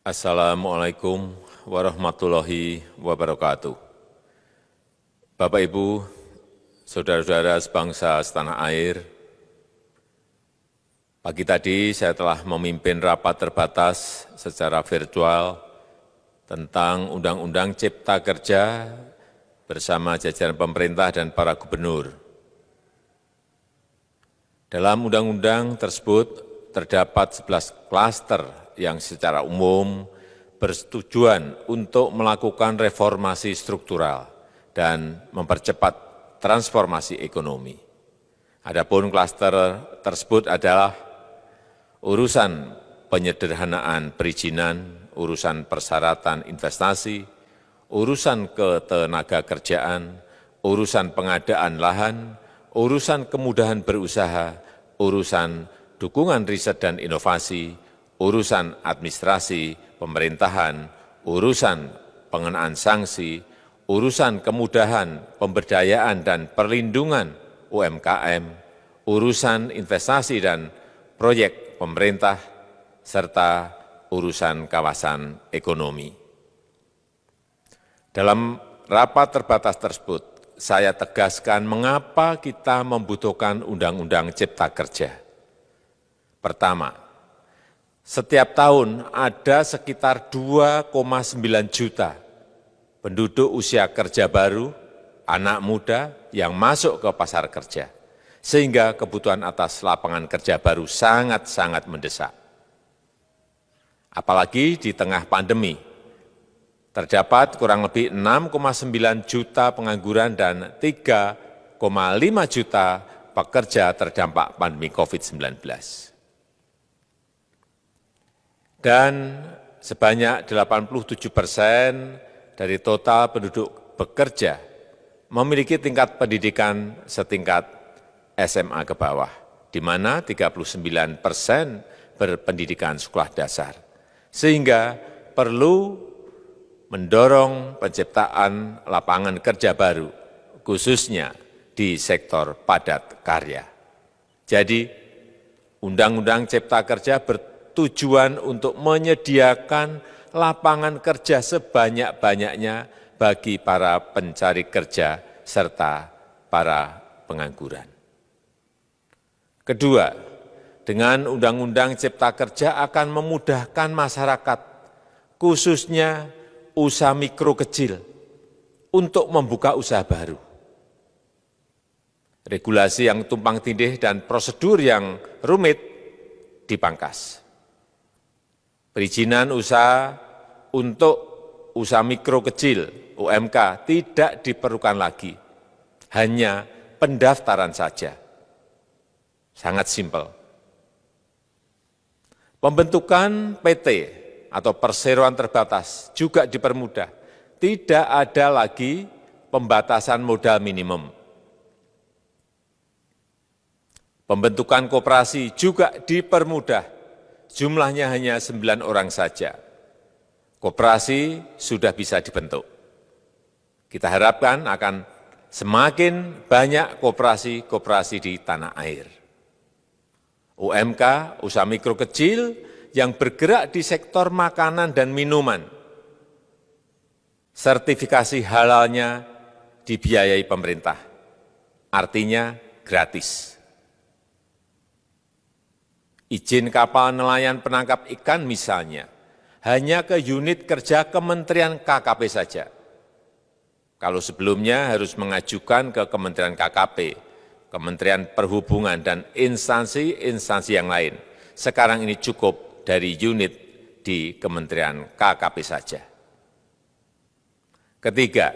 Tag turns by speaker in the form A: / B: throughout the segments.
A: Assalamualaikum warahmatullahi wabarakatuh. Bapak, Ibu, saudara-saudara sebangsa setanah air, pagi tadi saya telah memimpin rapat terbatas secara virtual tentang Undang-Undang Cipta Kerja bersama jajaran pemerintah dan para gubernur. Dalam undang-undang tersebut terdapat 11 klaster yang secara umum bertujuan untuk melakukan reformasi struktural dan mempercepat transformasi ekonomi. Adapun klaster tersebut adalah urusan penyederhanaan perizinan, urusan persyaratan investasi, urusan ketenagakerjaan, urusan pengadaan lahan, urusan kemudahan berusaha, urusan dukungan riset dan inovasi, urusan administrasi pemerintahan, urusan pengenaan sanksi, urusan kemudahan pemberdayaan dan perlindungan UMKM, urusan investasi dan proyek pemerintah, serta urusan kawasan ekonomi. Dalam rapat terbatas tersebut, saya tegaskan mengapa kita membutuhkan Undang-Undang Cipta Kerja. Pertama, setiap tahun ada sekitar 2,9 juta penduduk usia kerja baru, anak muda yang masuk ke pasar kerja, sehingga kebutuhan atas lapangan kerja baru sangat-sangat mendesak. Apalagi di tengah pandemi, terdapat kurang lebih 6,9 juta pengangguran dan 3,5 juta pekerja terdampak pandemi COVID-19. Dan sebanyak 87% dari total penduduk bekerja memiliki tingkat pendidikan setingkat SMA ke bawah, di mana 39% berpendidikan sekolah dasar. Sehingga perlu mendorong penciptaan lapangan kerja baru, khususnya di sektor padat karya. Jadi, Undang-Undang Cipta Kerja bertujuan untuk menyediakan lapangan kerja sebanyak-banyaknya bagi para pencari kerja serta para pengangguran. Kedua, dengan Undang-Undang Cipta Kerja akan memudahkan masyarakat, khususnya usaha mikro kecil, untuk membuka usaha baru. Regulasi yang tumpang tindih dan prosedur yang rumit dipangkas. Perizinan usaha untuk usaha mikro kecil (UMK) tidak diperlukan lagi, hanya pendaftaran saja. Sangat simpel. Pembentukan PT atau perseroan terbatas juga dipermudah. Tidak ada lagi pembatasan modal minimum. Pembentukan koperasi juga dipermudah. Jumlahnya hanya 9 orang saja. Koperasi sudah bisa dibentuk. Kita harapkan akan semakin banyak koperasi-koperasi di tanah air. UMK, usaha mikro kecil yang bergerak di sektor makanan dan minuman. Sertifikasi halalnya dibiayai pemerintah, artinya gratis. Izin kapal nelayan penangkap ikan misalnya, hanya ke unit kerja Kementerian KKP saja. Kalau sebelumnya harus mengajukan ke Kementerian KKP, Kementerian Perhubungan, dan instansi-instansi yang lain. Sekarang ini cukup dari unit di Kementerian KKP saja. Ketiga,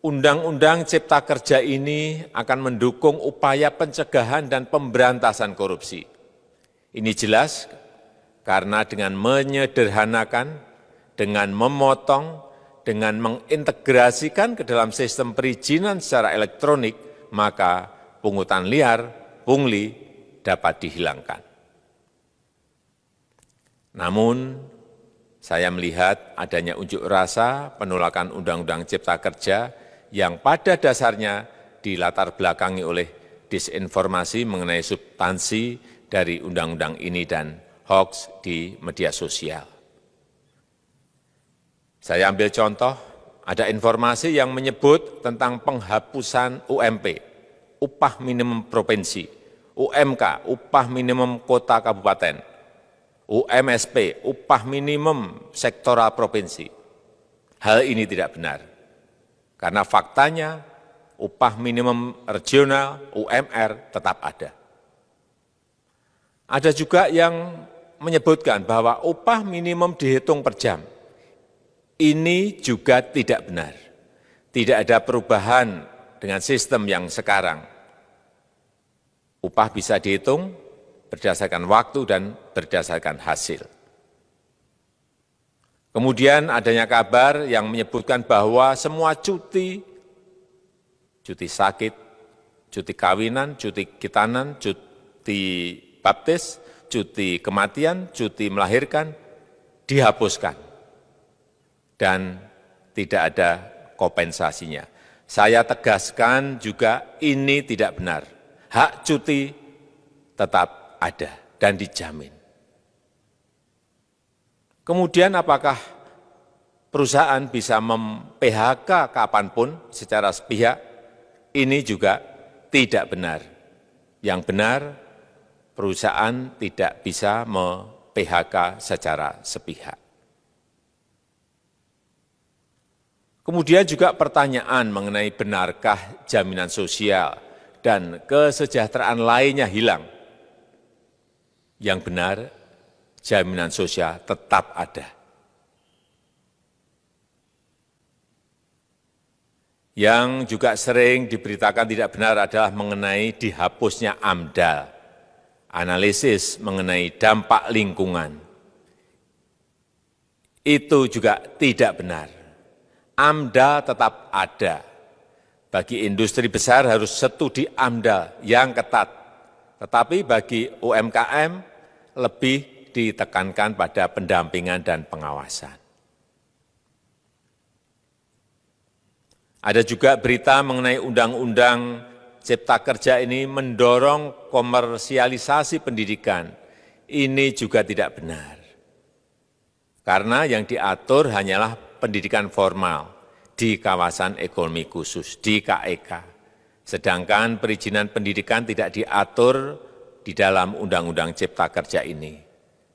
A: Undang-Undang Cipta Kerja ini akan mendukung upaya pencegahan dan pemberantasan korupsi. Ini jelas karena dengan menyederhanakan, dengan memotong, dengan mengintegrasikan ke dalam sistem perizinan secara elektronik, maka pungutan liar, pungli dapat dihilangkan. Namun, saya melihat adanya unjuk rasa penolakan Undang-Undang Cipta Kerja yang pada dasarnya dilatar belakangi oleh disinformasi mengenai substansi dari undang-undang ini dan hoax di media sosial. Saya ambil contoh, ada informasi yang menyebut tentang penghapusan UMP, upah minimum provinsi, UMK, upah minimum kota kabupaten, UMSP, upah minimum sektoral provinsi. Hal ini tidak benar, karena faktanya upah minimum regional, UMR, tetap ada. Ada juga yang menyebutkan bahwa upah minimum dihitung per jam. Ini juga tidak benar. Tidak ada perubahan dengan sistem yang sekarang. Upah bisa dihitung berdasarkan waktu dan berdasarkan hasil. Kemudian adanya kabar yang menyebutkan bahwa semua cuti sakit, cuti kawinan, cuti khitanan, cuti baptis, cuti kematian, cuti melahirkan, dihapuskan. Dan tidak ada kompensasinya. Saya tegaskan juga ini tidak benar. Hak cuti tetap ada dan dijamin. Kemudian apakah perusahaan bisa mem-PHK kapanpun secara sepihak? Ini juga tidak benar. Yang benar, perusahaan tidak bisa me-PHK secara sepihak. Kemudian juga pertanyaan mengenai benarkah jaminan sosial dan kesejahteraan lainnya hilang. Yang benar, jaminan sosial tetap ada. Yang juga sering diberitakan tidak benar adalah mengenai dihapusnya AMDAL, analisis mengenai dampak lingkungan. Itu juga tidak benar. AMDAL tetap ada. Bagi industri besar harus studi AMDAL yang ketat. Tetapi bagi UMKM lebih ditekankan pada pendampingan dan pengawasan. Ada juga berita mengenai Undang-Undang Cipta Kerja ini mendorong komersialisasi pendidikan. Ini juga tidak benar. Karena yang diatur hanyalah pendidikan formal di kawasan ekonomi khusus, di KEK. Sedangkan perizinan pendidikan tidak diatur di dalam Undang-Undang Cipta Kerja ini.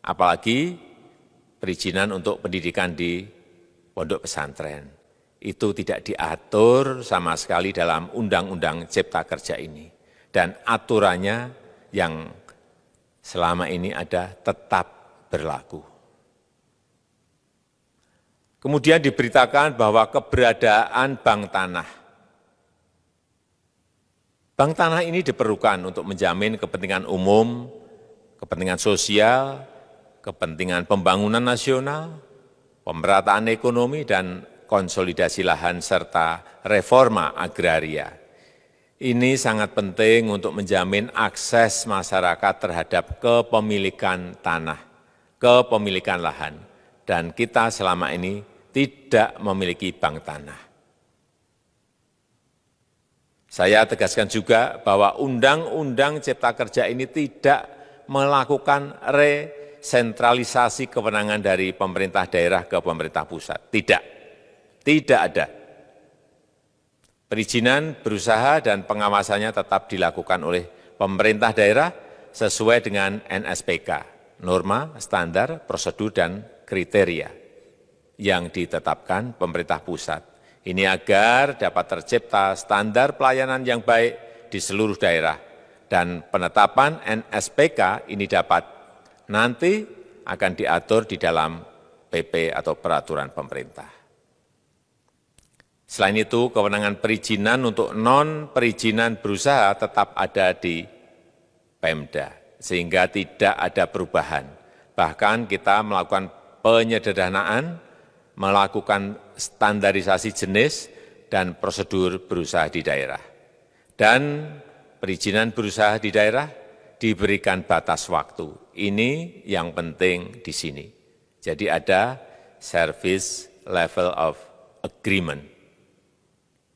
A: Apalagi perizinan untuk pendidikan di pondok pesantren. Itu tidak diatur sama sekali dalam Undang-Undang Cipta Kerja ini. Dan aturannya yang selama ini ada tetap berlaku. Kemudian diberitakan bahwa keberadaan bank tanah. Bank tanah ini diperlukan untuk menjamin kepentingan umum, kepentingan sosial, kepentingan pembangunan nasional, pemerataan ekonomi, dan konsolidasi lahan serta reforma agraria. Ini sangat penting untuk menjamin akses masyarakat terhadap kepemilikan tanah, kepemilikan lahan. Dan kita selama ini tidak memiliki bank tanah. Saya tegaskan juga bahwa Undang-Undang Cipta Kerja ini tidak melakukan resentralisasi kewenangan dari pemerintah daerah ke pemerintah pusat. Tidak ada. Perizinan berusaha dan pengawasannya tetap dilakukan oleh pemerintah daerah sesuai dengan NSPK, norma, standar, prosedur, dan kriteria yang ditetapkan pemerintah pusat. Ini agar dapat tercipta standar pelayanan yang baik di seluruh daerah. Dan penetapan NSPK ini dapat nanti akan diatur di dalam PP atau peraturan pemerintah. Selain itu, kewenangan perizinan untuk non-perizinan berusaha tetap ada di Pemda, sehingga tidak ada perubahan. Bahkan kita melakukan penyederhanaan, melakukan standarisasi jenis dan prosedur berusaha di daerah. Dan perizinan berusaha di daerah diberikan batas waktu. Ini yang penting di sini. Jadi ada service level of agreement.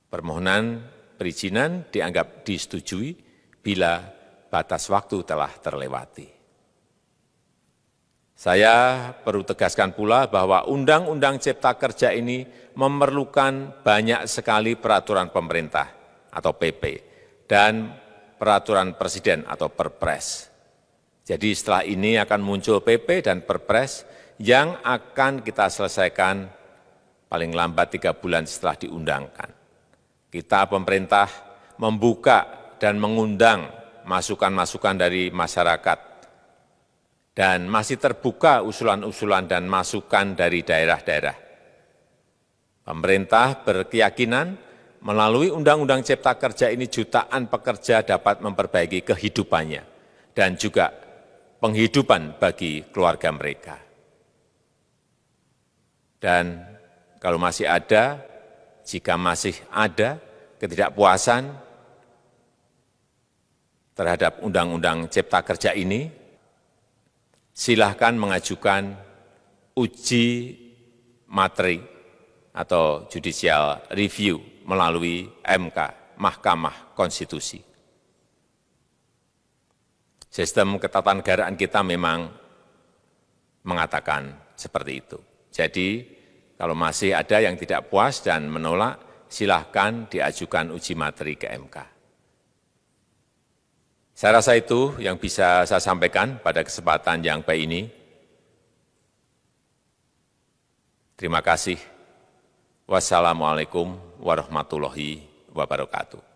A: Permohonan perizinan dianggap disetujui bila batas waktu telah terlewati. Saya perlu tegaskan pula bahwa Undang-Undang Cipta Kerja ini memerlukan banyak sekali peraturan pemerintah atau PP dan peraturan presiden atau Perpres. Jadi setelah ini akan muncul PP dan Perpres yang akan kita selesaikan paling lambat 3 bulan setelah diundangkan. Kita pemerintah membuka dan mengundang masukan-masukan dari masyarakat dan masih terbuka usulan-usulan dan masukan dari daerah-daerah. Pemerintah berkeyakinan melalui Undang-Undang Cipta Kerja ini jutaan pekerja dapat memperbaiki kehidupannya dan juga penghidupan bagi keluarga mereka. Dan kalau masih ada, jika masih ada ketidakpuasan terhadap Undang-Undang Cipta Kerja ini, silahkan mengajukan uji materi atau judicial review melalui MK, Mahkamah Konstitusi. Sistem ketatanegaraan kita memang mengatakan seperti itu. Jadi, kalau masih ada yang tidak puas dan menolak, silahkan diajukan uji materi ke MK. Saya rasa itu yang bisa saya sampaikan pada kesempatan yang baik ini. Terima kasih. Wassalamualaikum warahmatullahi wabarakatuh.